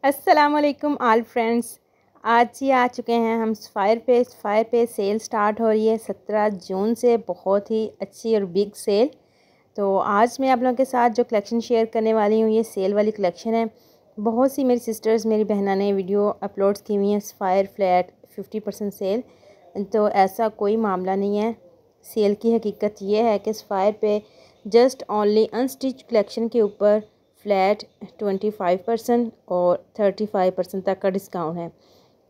अस्सलामुअलैकुम all friends. आज ही आ चुके हैं हम फायर पे सेल स्टार्ट हो रही है 17 जून से। बहुत ही अच्छी और बिग सेल। तो आज मैं आप लोगों के साथ जो कलेक्शन शेयर करने वाली हूँ ये सेल वाली कलेक्शन है। बहुत सी मेरी सिस्टर्स मेरी बहना ने वीडियो अपलोड्स की हुई हैं फायर फ्लैट 50% सेल। तो ऐसा कोई मामला नहीं है। सेल की हकीकत ये है कि फायर पे जस्ट ओनली अनस्टिच कलेक्शन के ऊपर फ्लैट 25% और 35% तक का डिस्काउंट है।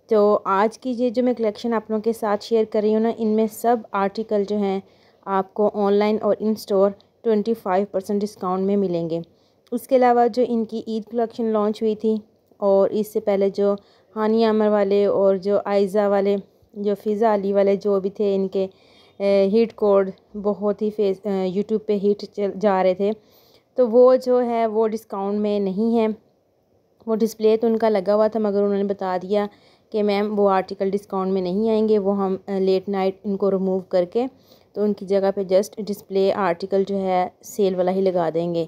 तो आज की ये जो मैं कलेक्शन आप लोगों के साथ शेयर कर रही हूँ ना, इनमें सब आर्टिकल जो हैं आपको ऑनलाइन और इन स्टोर 25% डिस्काउंट में मिलेंगे। उसके अलावा जो इनकी ईद कलेक्शन लॉन्च हुई थी और इससे पहले जो हानी आमर वाले और जो आयज़ा वाले जो फ़िज़ा अली वाले जो भी थे, इनके हिट कोड बहुत ही यूट्यूब पे हिट जा रहे थे, तो वो जो है वो डिस्काउंट में नहीं है। वो डिस्प्ले तो उनका लगा हुआ था मगर उन्होंने बता दिया कि मैम वो आर्टिकल डिस्काउंट में नहीं आएंगे, वो हम लेट नाइट इनको रिमूव करके तो उनकी जगह पे जस्ट डिस्प्ले आर्टिकल जो है सेल वाला ही लगा देंगे।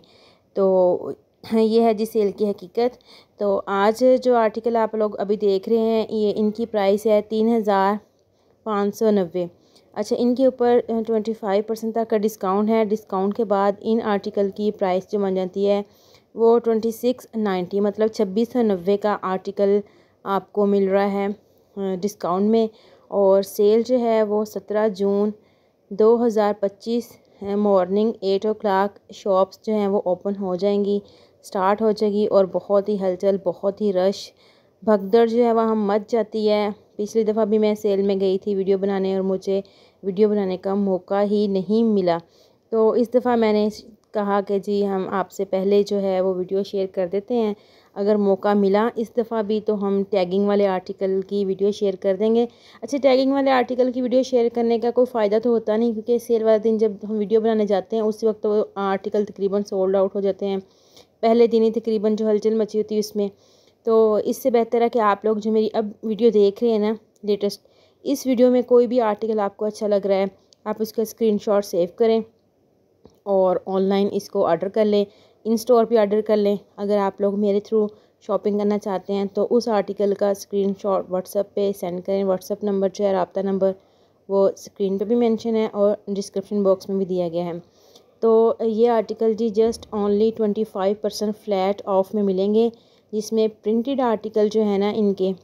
तो ये है जी सेल की हकीकत। तो आज जो आर्टिकल आप लोग अभी देख रहे हैं ये इनकी प्राइस है 3590। अच्छा, इनके ऊपर 25% तक का डिस्काउंट है। डिस्काउंट के बाद इन आर्टिकल की प्राइस जो बन जाती है वो 2690, मतलब 2690 का आर्टिकल आपको मिल रहा है डिस्काउंट में। और सेल जो है वो 17 जून 2025 मॉर्निंग 8 o'clock शॉप्स जो हैं वो ओपन हो जाएंगी, स्टार्ट हो जाएगी। और बहुत ही हलचल, बहुत ही रश, भगदड़ जो है वहाँ मच जाती है। पिछली दफ़ा भी मैं सेल में गई थी वीडियो बनाने और मुझे वीडियो बनाने का मौका ही नहीं मिला। तो इस दफ़ा मैंने कहा कि जी हम आपसे पहले जो है वो वीडियो शेयर कर देते हैं। अगर मौका मिला इस दफ़ा भी तो हम टैगिंग वाले आर्टिकल की वीडियो शेयर कर देंगे। अच्छा, टैगिंग वाले आर्टिकल की वीडियो शेयर करने का कोई फ़ायदा तो होता नहीं, क्योंकि सेल वाले दिन जब हम वीडियो बनाने जाते हैं उस वक्त तो आर्टिकल तकरीबन सोल्ड आउट हो जाते हैं, पहले दिन ही तकरीबन जो हलचल मची होती है उसमें। तो इससे बेहतर है कि आप लोग जो मेरी अब वीडियो देख रहे हैं ना लेटेस्ट, इस वीडियो में कोई भी आर्टिकल आपको अच्छा लग रहा है आप उसका स्क्रीनशॉट सेव करें और ऑनलाइन इसको ऑर्डर कर लें, इन स्टोर पे ऑर्डर कर लें। अगर आप लोग मेरे थ्रू शॉपिंग करना चाहते हैं तो उस आर्टिकल का स्क्रीनशॉट व्हाट्सएप पे सेंड करें। व्हाट्सएप नंबर जो है रब्ता नंबर वो स्क्रीन पे भी मेंशन है और डिस्क्रिप्शन बॉक्स में भी दिया गया है। तो ये आर्टिकल जी जस्ट ओनली 25% फ्लैट ऑफ में मिलेंगे, जिसमें प्रिंटेड आर्टिकल जो है ना इनके,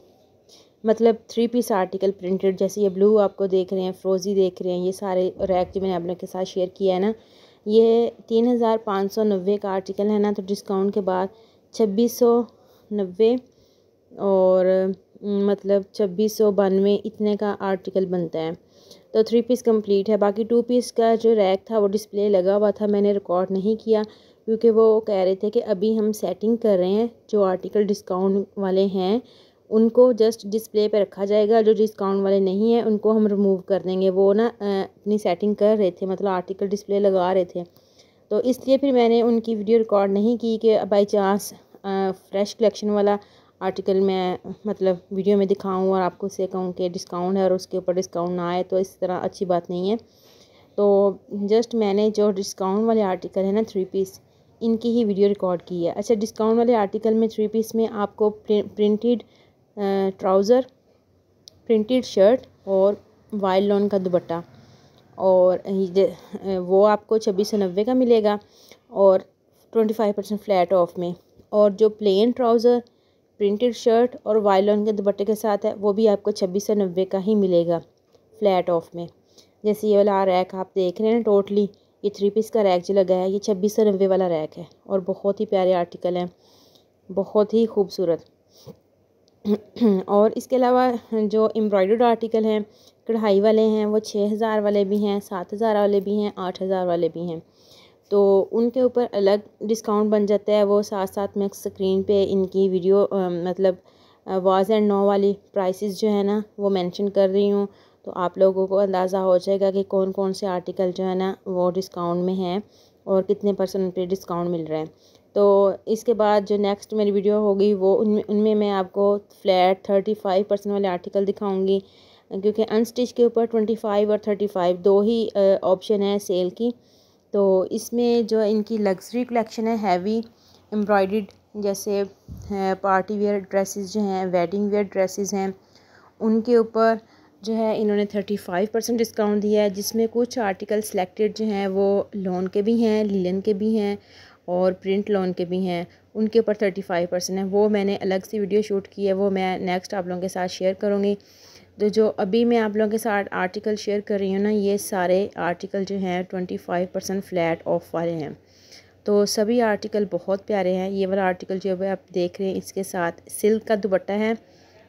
मतलब 3 पीस आर्टिकल प्रिंटेड, जैसे ये ब्लू आपको देख रहे हैं, फ्रोज़ी देख रहे हैं, ये सारे रैक जो मैंने आप लोगों के साथ शेयर किया है ना, ये 3590 का आर्टिकल है ना। तो डिस्काउंट के बाद 2690 और मतलब 2692 इतने का आर्टिकल बनता है। तो 3 पीस कंप्लीट है। बाकी 2 पीस का जो रैक था वो डिस्प्ले लगा हुआ था, मैंने रिकॉर्ड नहीं किया क्योंकि वो कह रहे थे कि अभी हम सेटिंग कर रहे हैं, जो आर्टिकल डिस्काउंट वाले हैं उनको जस्ट डिस्प्ले पे रखा जाएगा, जो डिस्काउंट वाले नहीं हैं उनको हम रिमूव कर देंगे। वो ना अपनी सेटिंग कर रहे थे, मतलब आर्टिकल डिस्प्ले लगा रहे थे, तो इसलिए फिर मैंने उनकी वीडियो रिकॉर्ड नहीं की कि बाई चांस फ्रेश कलेक्शन वाला आर्टिकल मैं मतलब वीडियो में दिखाऊं और आपको से कहूँ कि डिस्काउंट है और उसके ऊपर डिस्काउंट ना आए, तो इस तरह अच्छी बात नहीं है। तो जस्ट मैंने जो डिस्काउंट वाले आर्टिकल है ना 3 पीस, इनकी ही वीडियो रिकॉर्ड की है। अच्छा, डिस्काउंट वाले आर्टिकल में 3 पीस में आपको प्रिंटेड ट्राउज़र, प्रिंटेड शर्ट और वाइल्ड लॉन का दुपट्टा, और वो आपको 2690 का मिलेगा और 25% फ्लैट ऑफ में। और जो प्लेन ट्राउज़र, प्रिंटेड शर्ट और वाइल्ड लॉन के दुपट्टे के साथ है वो भी आपको 2690 का ही मिलेगा फ्लैट ऑफ में। जैसे ये वाला रैक आप देख रहे हैं ना, टोटली ये 3 पीस का रैक जो लगा है ये 2690 वाला रैक है और बहुत ही प्यारे आर्टिकल हैं, बहुत ही खूबसूरत। और इसके अलावा जो एम्ब्रॉयडर्ड आर्टिकल हैं, कढ़ाई वाले हैं, वो 6000 वाले भी हैं, 7000 वाले भी हैं, 8000 वाले भी हैं। तो उनके ऊपर अलग डिस्काउंट बन जाता है। वो साथ साथ मैं स्क्रीन पे इनकी वीडियो मतलब वाज एंड नो वाली प्राइसेस जो है ना वो मेंशन कर रही हूँ, तो आप लोगों को अंदाज़ा हो जाएगा कि कौन कौन से आर्टिकल जो है ना वो डिस्काउंट में हैं और कितने परसेंट पे डिस्काउंट मिल रहा है। तो इसके बाद जो नेक्स्ट मेरी वीडियो होगी वो उनमें मैं आपको फ्लैट 35% वाले आर्टिकल दिखाऊंगी, क्योंकि अनस्टिच के ऊपर 25 और 35 दो ही ऑप्शन है सेल की। तो इसमें जो इनकी लग्जरी कलेक्शन है, हैवी एम्ब्रॉयडर्ड जैसे पार्टी वेयर ड्रेसेस जो हैं, वेडिंग वेयर ड्रेसेस हैं, उनके ऊपर जो है इन्होंने 35% डिस्काउंट दिया है, जिसमें कुछ आर्टिकल सिलेक्टेड जो हैं वो लॉन के भी हैं, लिलन के भी हैं और प्रिंट लॉन के भी हैं। उनके ऊपर 35% है। वो मैंने अलग से वीडियो शूट की है, वो मैं नेक्स्ट आप लोगों के साथ शेयर करूँगी। तो जो अभी मैं आप लोगों के साथ आर्टिकल शेयर कर रही हूँ ना, ये सारे आर्टिकल जो हैं 25% फ्लैट ऑफ वाले हैं। तो सभी आर्टिकल बहुत प्यारे हैं। ये वाला आर्टिकल जो है आप देख रहे हैं, इसके साथ सिल्क का दुपट्टा है,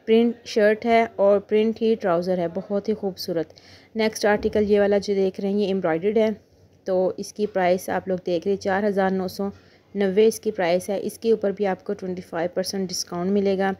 प्रिंट शर्ट है और प्रिंट ही ट्राउज़र है, बहुत ही खूबसूरत। नेक्स्ट आर्टिकल ये वाला जो देख रहे हैं ये एम्ब्रॉयडर्ड है। तो इसकी प्राइस आप लोग देख रहे हैं 4990 इसकी प्राइस है। इसके ऊपर भी आपको 25% डिस्काउंट मिलेगा।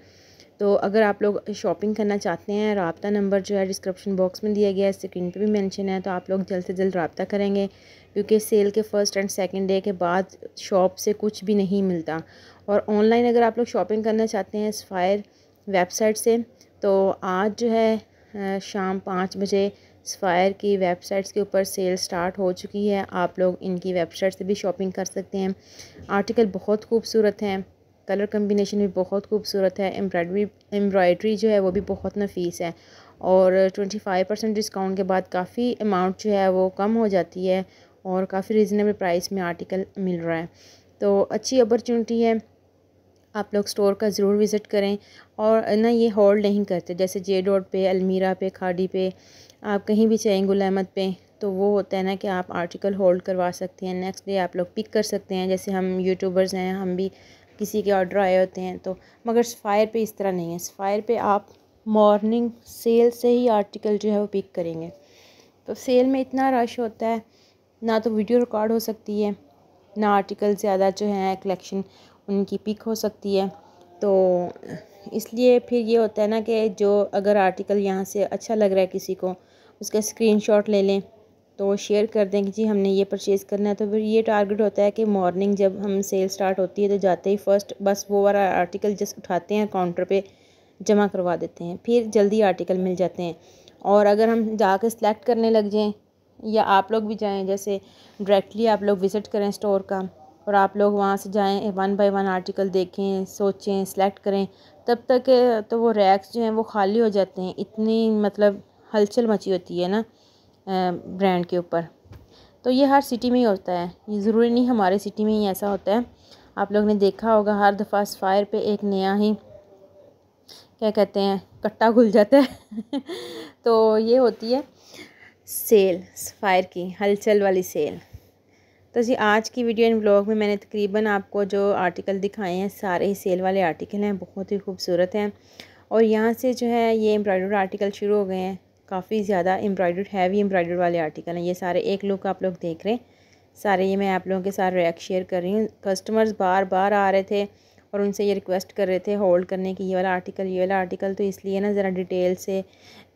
तो अगर आप लोग शॉपिंग करना चाहते हैं, रब्ता नंबर जो है डिस्क्रिप्शन बॉक्स में दिया गया है, स्क्रीन पे भी मेंशन है, तो आप लोग जल्द से जल्द रब्ता करेंगे, क्योंकि सेल के फर्स्ट एंड सेकंड डे के बाद शॉप से कुछ भी नहीं मिलता। और ऑनलाइन अगर आप लोग शॉपिंग करना चाहते हैं सफ़ायर वेबसाइट से, तो आज जो है शाम 5 बजे सफ़ायर की वेबसाइट्स के ऊपर सेल स्टार्ट हो चुकी है। आप लोग इनकी वेबसाइट से भी शॉपिंग कर सकते हैं। आर्टिकल बहुत खूबसूरत हैं, कलर कम्बिनेशन भी बहुत खूबसूरत है, एम्ब्रॉयडरी जो है वो भी बहुत नफीस है। और 25% डिस्काउंट के बाद काफ़ी अमाउंट जो है वो कम हो जाती है और काफ़ी रीज़नेबल प्राइस में आर्टिकल मिल रहा है। तो अच्छी अपॉर्चुनिटी है, आप लोग स्टोर का ज़रूर विज़िट करें। और ना ये होल्ड नहीं करते, जैसे जे डॉट पे, अलमीरा पे, खाड़ी पे, आप कहीं भी चाहें, गुल अहमद पे, तो वो होता है ना कि आप आर्टिकल होल्ड करवा सकते हैं, नेक्स्ट डे आप लोग पिक कर सकते हैं। जैसे हम यूट्यूबर्स हैं, हम भी किसी के ऑर्डर आए होते हैं तो, मगर सफ़ायर पे इस तरह नहीं है। सफ़ायर पे आप मॉर्निंग सेल से ही आर्टिकल जो है वो पिक करेंगे। तो सेल में इतना रश होता है, ना तो वीडियो रिकॉर्ड हो सकती है, ना आर्टिकल ज़्यादा जो है कलेक्शन उनकी पिक हो सकती है। तो इसलिए फिर ये होता है ना कि जो अगर आर्टिकल यहाँ से अच्छा लग रहा है किसी को, उसका स्क्रीनशॉट ले लें, तो शेयर कर दें कि जी हमने ये परचेज़ करना है। तो फिर ये टारगेट होता है कि मॉर्निंग जब हम सेल स्टार्ट होती है तो जाते ही फ़र्स्ट बस वो वाला आर्टिकल जस्ट उठाते हैं, काउंटर पे जमा करवा देते हैं, फिर जल्दी आर्टिकल मिल जाते हैं। और अगर हम जाकर सिलेक्ट करने लग जाएं, या आप लोग भी जाएं, जैसे डायरेक्टली आप लोग विज़िट करें स्टोर का और आप लोग वहाँ से जाएं, 1 बाय 1 आर्टिकल देखें, सोचें, सेलेक्ट करें, तब तक तो वो रैक्स जो हैं वो खाली हो जाते हैं। इतनी मतलब हलचल मची होती है ना ब्रांड के ऊपर। तो ये हर सिटी में ही होता है, ये ज़रूरी नहीं हमारे सिटी में ही ऐसा होता है। आप लोग ने देखा होगा हर दफ़ा सफ़ायर पे एक नया ही क्या कहते हैं कट्टा खुल जाता है तो ये होती है सेल, सफ़ायर की हलचल वाली सेल। तो जी आज की वीडियो इन ब्लॉग में मैंने तकरीबन आपको जो आर्टिकल दिखाए हैं सारे ही सेल वाले आर्टिकल हैं, बहुत ही खूबसूरत हैं। और यहाँ से जो है ये एम्ब्रॉयडर्ड आर्टिकल शुरू हो गए हैं, काफ़ी ज़्यादा एम्ब्रॉयडर्ड हैवी एम्ब्रॉयडर्ड वाले आर्टिकल हैं। ये सारे एक लुक आप लोग देख रहे हैं, सारे ये मैं आप लोगों के साथ रिएक्ट शेयर कर रही हूँ। कस्टमर्स बार बार आ रहे थे और उनसे ये रिक्वेस्ट कर रहे थे होल्ड करने की, ये वाला आर्टिकल, ये वाला आर्टिकल। तो इसलिए ना ज़रा डिटेल से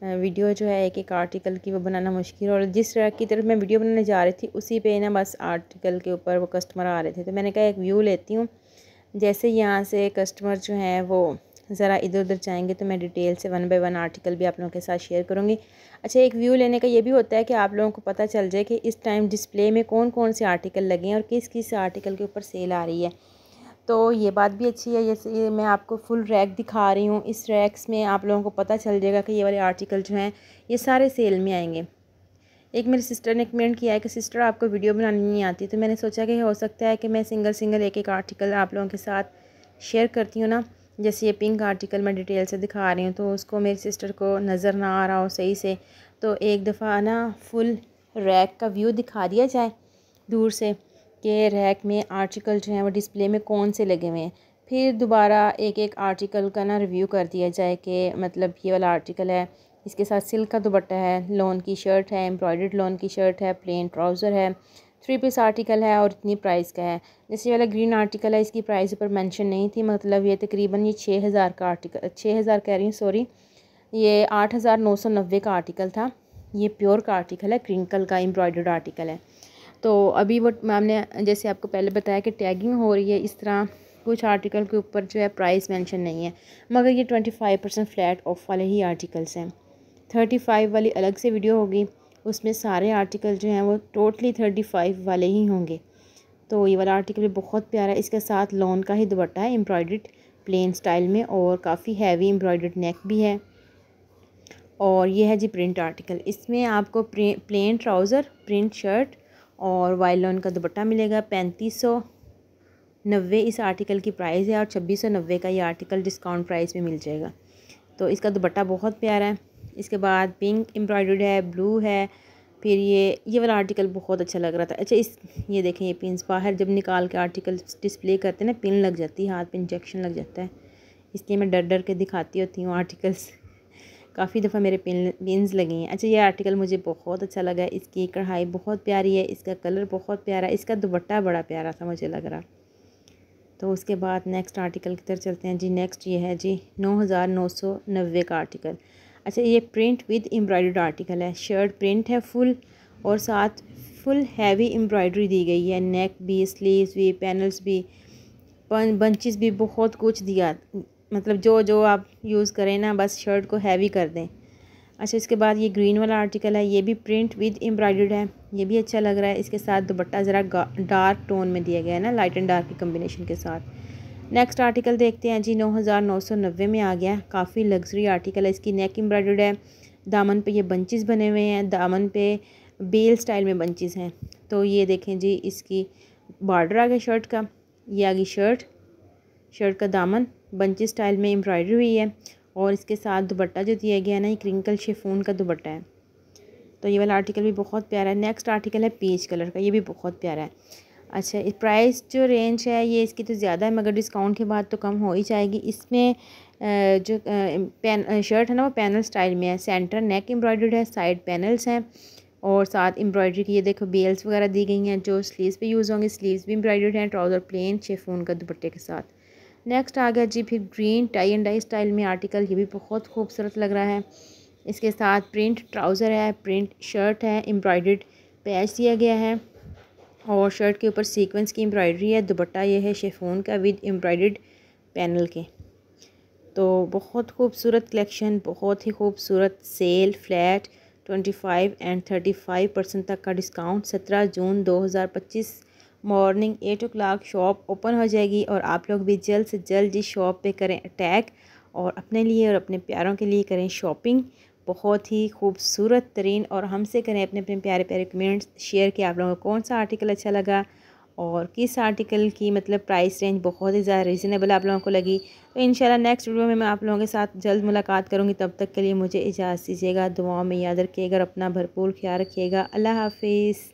वीडियो जो है एक एक आर्टिकल की वो बनाना मुश्किल, और जिस रैक की तरफ मैं वीडियो बनाने जा रही थी उसी पे ना बस आर्टिकल के ऊपर वो कस्टमर आ रहे थे। तो मैंने कहा एक व्यू लेती हूँ, जैसे यहाँ से कस्टमर जो हैं वो ज़रा इधर उधर जाएंगे तो मैं डिटेल से 1 बाय 1 आर्टिकल भी आप लोगों के साथ शेयर करूँगी। अच्छा, एक व्यू लेने का ये भी होता है कि आप लोगों को पता चल जाए कि इस टाइम डिस्प्ले में कौन कौन से आर्टिकल लगे हैं और किस किस आर्टिकल के ऊपर सेल आ रही है। तो ये बात भी अच्छी है। जैसे मैं आपको फुल रैक दिखा रही हूँ, इस रैक्स में आप लोगों को पता चल जाएगा कि ये वाले आर्टिकल जो हैं ये सारे सेल में आएंगे। एक मेरी सिस्टर ने कमेंट किया है कि सिस्टर आपको वीडियो बनानी नहीं आती, तो मैंने सोचा कि हो सकता है कि मैं सिंगल एक एक आर्टिकल आप लोगों के साथ शेयर करती हूँ ना। जैसे ये पिंक आर्टिकल मैं डिटेल से दिखा रही हूँ, तो उसको मेरी सिस्टर को नज़र ना आ रहा हो सही से, तो एक दफ़ा ना फुल रैक का व्यू दिखा दिया जाए दूर से कि रैक में आर्टिकल जो हैं वो डिस्प्ले में कौन से लगे हुए हैं। फिर दोबारा एक एक आर्टिकल का ना रिव्यू कर दिया जाए कि मतलब ये वाला आर्टिकल है, इसके साथ सिल्क का दुपट्टा है, लॉन की शर्ट है, एम्ब्रॉयडर्ड लॉन की शर्ट है, प्लेन ट्राउज़र है, 3 पीस आर्टिकल है और इतनी प्राइस का है। जैसे वाला ग्रीन आर्टिकल है, इसकी प्राइस ऊपर मेंशन नहीं थी, मतलब ये तकरीबन ये 6000 का आर्टिकल, 6000 कह रही हूँ सॉरी, ये 8990 का आर्टिकल था। ये प्योर का आर्टिकल है, क्रिंकल का एम्ब्रॉयडर्ड आर्टिकल है। तो अभी वो मैम ने जैसे आपको पहले बताया कि टैगिंग हो रही है, इस तरह कुछ आर्टिकल के ऊपर जो है प्राइस मेंशन नहीं है, मगर ये 25% फ्लैट ऑफ वाले ही आर्टिकल्स हैं। 35 वाली अलग से वीडियो होगी, उसमें सारे आर्टिकल जो हैं वो टोटली 35 वाले ही होंगे। तो ये वाला आर्टिकल भी बहुत प्यारा है। इसके साथ लॉन का ही दुपट्टा है एम्ब्रॉयडर्ड प्लेन स्टाइल में और काफ़ी हैवी एम्ब्रॉयडर्ड नेक भी है। और ये है जी प्रिंट आर्टिकल। इसमें आपको प्लेन ट्राउज़र, प्रिंट शर्ट और वाइलॉन का दुपट्टा मिलेगा। 3590 इस आर्टिकल की प्राइस है और 2690 का ये आर्टिकल डिस्काउंट प्राइस में मिल जाएगा। तो इसका दुपट्टा बहुत प्यारा है। इसके बाद पिंक एम्ब्रॉयडर्ड है, ब्लू है। फिर ये वाला आर्टिकल बहुत अच्छा लग रहा था। अच्छा ये देखें, ये पिन्स बाहर जब निकाल के आर्टिकल डिस्प्ले करते हैं ना, पिन लग जाती है, हाथ पे इंजेक्शन लग जाता है, इसलिए मैं डर डर के दिखाती होती हूँ आर्टिकल्स। काफ़ी दफ़ा मेरे पिन्स लगी हैं। अच्छा, ये आर्टिकल मुझे बहुत अच्छा लगा। इसकी कढ़ाई बहुत प्यारी है, इसका कलर बहुत प्यारा है, इसका दुपट्टा बड़ा प्यारा था मुझे लग रहा। तो उसके बाद नेक्स्ट आर्टिकल की तरफ चलते हैं जी। नेक्स्ट ये है जी 9990 का आर्टिकल। अच्छा, ये प्रिंट विद एम्ब्रॉयडर्ड आर्टिकल है। शर्ट प्रिंट है फुल और साथ फुल हैवी एम्ब्रॉयडरी दी गई है। नेक भी, स्लीव्स भी, पैनल्स भी, बंचेस भी, बहुत कुछ दिया। मतलब जो जो आप यूज़ करें ना, बस शर्ट को हैवी कर दें। अच्छा, इसके बाद ये ग्रीन वाला आर्टिकल है। ये भी प्रिंट विद एम्ब्रॉयडर्ड है, ये भी अच्छा लग रहा है। इसके साथ दुपट्टा ज़रा डार्क टोन में दिया गया है ना, लाइट एंड डार्क की कम्बिनेशन के साथ। नेक्स्ट आर्टिकल देखते हैं जी। 9990 में आ गया। काफ़ी लग्जरी आर्टिकल है। इसकी नेक एम्ब्रॉयडर्ड है, दामन पे ये बंचेस बने हुए हैं, दामन पे बेल स्टाइल में बंचेस हैं। तो ये देखें जी, इसकी बॉर्डर आ गया शर्ट का, ये आ गई शर्ट का दामन बंची स्टाइल में एम्ब्रॉयडरी हुई है और इसके साथ दुपट्टा जो दिया गया है ना, ये क्रिंकल शिफॉन का दुपट्टा है। तो ये वाला आर्टिकल भी बहुत प्यारा है। नेक्स्ट आर्टिकल है पीच कलर का, ये भी बहुत प्यारा है। अच्छा, इस प्राइस जो रेंज है ये इसकी तो ज़्यादा है, मगर डिस्काउंट के बाद तो कम हो ही जाएगी। इसमें जो शर्ट है ना, वो पैनल स्टाइल में है। सेंटर नेक एम्ब्रॉयडर्ड है, साइड पैनल्स हैं और साथ एम्ब्रॉयडरी की ये देखो बेल्स वगैरह दी गई हैं जो स्लीव्स पे यूज़ होंगे। स्लीव्स भी एम्ब्रॉयडर्ड हैं, ट्राउज़र प्लेन शिफॉन का दुपट्टे के साथ। नेक्स्ट आ गया जी फिर green tie and dye style में आर्टिकल। ये भी बहुत खूबसूरत लग रहा है। इसके साथ प्रिंट ट्राउज़र है, प्रिंट शर्ट है, एम्ब्रॉयडर्ड पैच दिया गया है और शर्ट के ऊपर सीक्वेंस की एम्ब्रॉयडरी है। दुपट्टा ये है शिफॉन का विद एम्ब्रॉयडर्ड पैनल के। तो बहुत खूबसूरत कलेक्शन, बहुत ही खूबसूरत सेल। फ्लैट 25 एंड 35% तक का डिस्काउंट। 17 जून 2025 मॉर्निंग 8 o'clock शॉप ओपन हो जाएगी और आप लोग भी जल्द से जल्द इस शॉप पे करें अटैक और अपने लिए और अपने प्यारों के लिए करें शॉपिंग। बहुत ही खूबसूरत तरीन और हमसे करें अपने अपने प्यारे प्यारे कमेंट्स शेयर कि आप लोगों को कौन सा आर्टिकल अच्छा लगा और किस आर्टिकल की मतलब प्राइस रेंज बहुत ही ज़्यादा रीज़नेबल आप लोगों को लगी। तो इंशाल्लाह नेक्स्ट वीडियो में मैं आप लोगों के साथ जल्द मुलाकात करूँगी। तब तक के लिए मुझे इजाज़त दीजिएगा। दुआओं में याद रखिएगा और अपना भरपूर ख्याल रखिएगा। अल्लाह हाफिज़।